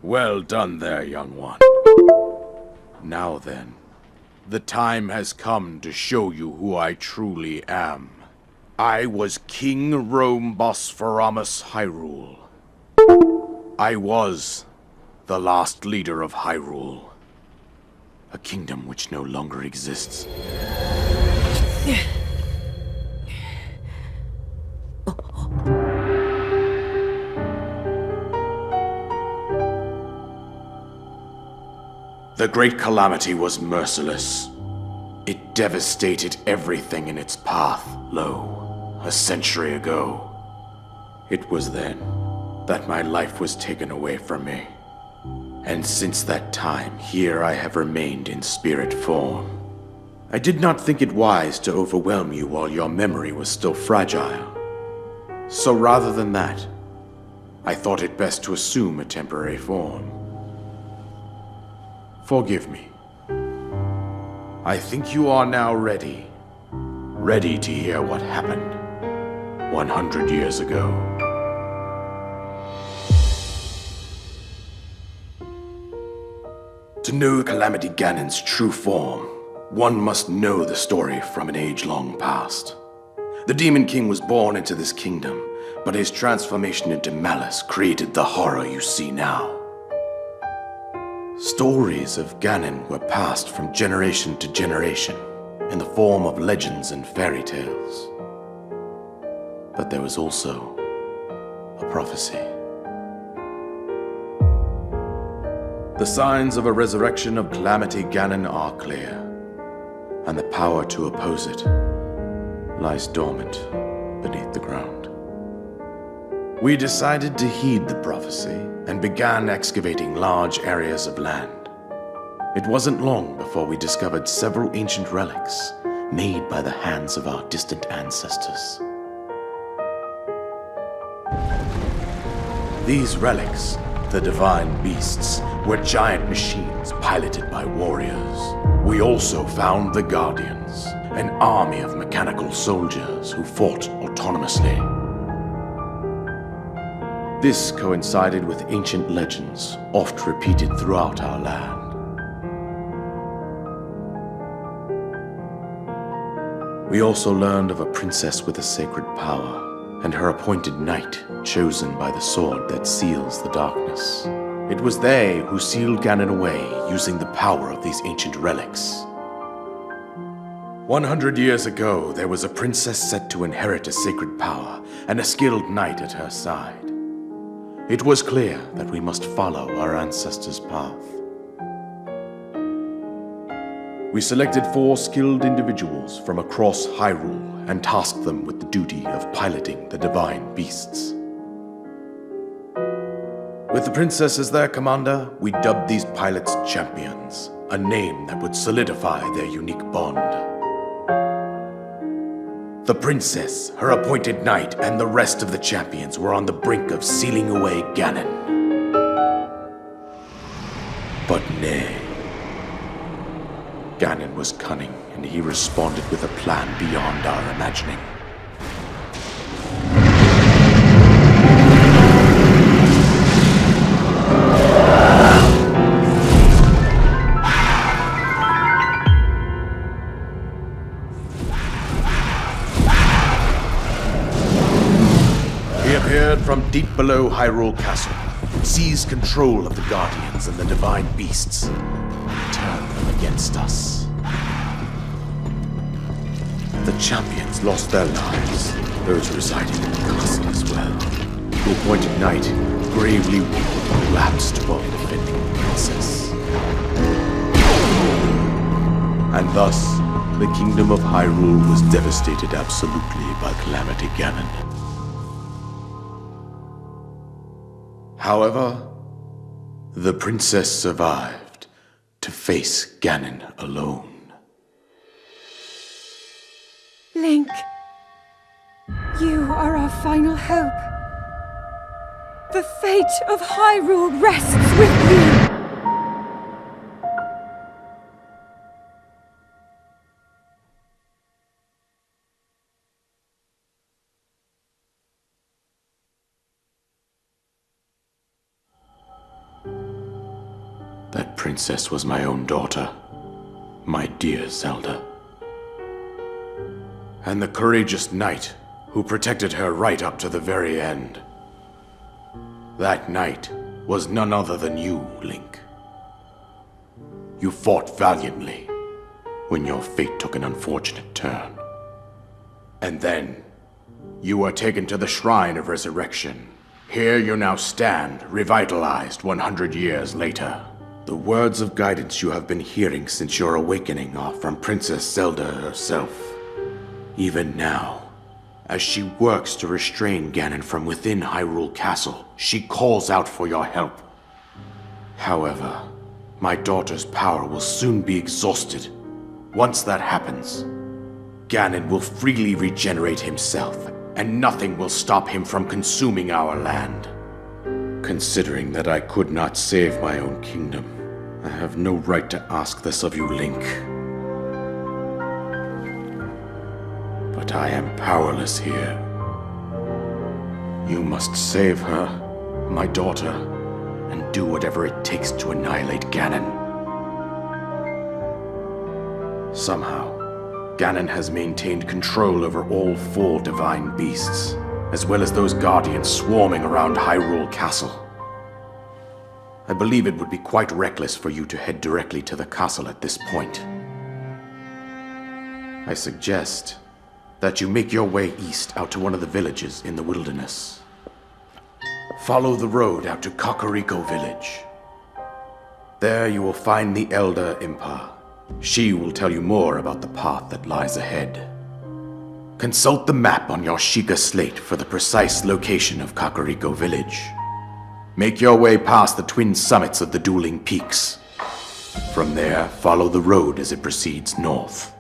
Well done there, young one. Now then, the time has come to show you who I truly am. I was King Rome Bosphoramos Hyrule. I was the last leader of Hyrule. A kingdom which no longer exists. The Great Calamity was merciless. It devastated everything in its path, lo, a century ago. It was then that my life was taken away from me. And since that time, here I have remained in spirit form. I did not think it wise to overwhelm you while your memory was still fragile. So rather than that, I thought it best to assume a temporary form. Forgive me. I think you are now ready. Ready to hear what happened 100 years ago. To know Calamity Ganon's true form, one must know the story from an age-long past. The Demon King was born into this kingdom, but his transformation into malice created the horror you see now. Stories of Ganon were passed from generation to generation in the form of legends and fairy tales. But there was also a prophecy. The signs of a resurrection of Calamity Ganon are clear, and the power to oppose it lies dormant beneath the ground. We decided to heed the prophecy and began excavating large areas of land. It wasn't long before we discovered several ancient relics made by the hands of our distant ancestors. These relics, the divine beasts, were giant machines piloted by warriors. We also found the Guardians, an army of mechanical soldiers who fought autonomously. This coincided with ancient legends, oft repeated throughout our land. We also learned of a princess with a sacred power, and her appointed knight, chosen by the sword that seals the darkness. It was they who sealed Ganon away using the power of these ancient relics. 100 years ago, there was a princess set to inherit a sacred power, and a skilled knight at her side. It was clear that we must follow our ancestors' path. We selected 4 skilled individuals from across Hyrule and tasked them with the duty of piloting the divine beasts. With the princess as their commander, we dubbed these pilots champions, a name that would solidify their unique bond. The princess, her appointed knight, and the rest of the champions were on the brink of sealing away Ganon. But nay. Ganon was cunning, and he responded with a plan beyond our imagining. From deep below Hyrule Castle, seized control of the Guardians and the Divine Beasts, and turned them against us. The champions lost their lives, those residing in the castle as well. The appointed knight, gravely wounded, collapsed while defending the princess. And thus, the kingdom of Hyrule was devastated absolutely by Calamity Ganon. However, the princess survived to face Ganon alone. Link, you are our final hope. The fate of Hyrule rests with you. That princess was my own daughter, my dear Zelda. And the courageous knight who protected her right up to the very end. That knight was none other than you, Link. You fought valiantly when your fate took an unfortunate turn. And then, you were taken to the Shrine of Resurrection. Here you now stand, revitalized 100 years later. The words of guidance you have been hearing since your awakening are from Princess Zelda herself. Even now, as she works to restrain Ganon from within Hyrule Castle, she calls out for your help. However, my daughter's power will soon be exhausted. Once that happens, Ganon will freely regenerate himself, and nothing will stop him from consuming our land. Considering that I could not save my own kingdom, I have no right to ask this of you, Link. But I am powerless here. You must save her, my daughter, and do whatever it takes to annihilate Ganon. Somehow, Ganon has maintained control over all 4 divine beasts, as well as those guardians swarming around Hyrule Castle. I believe it would be quite reckless for you to head directly to the castle at this point. I suggest that you make your way east out to one of the villages in the wilderness. Follow the road out to Kakariko Village. There you will find the Elder Impa. She will tell you more about the path that lies ahead. Consult the map on your Sheikah slate for the precise location of Kakariko Village. Make your way past the twin summits of the dueling peaks. From there, follow the road as it proceeds north.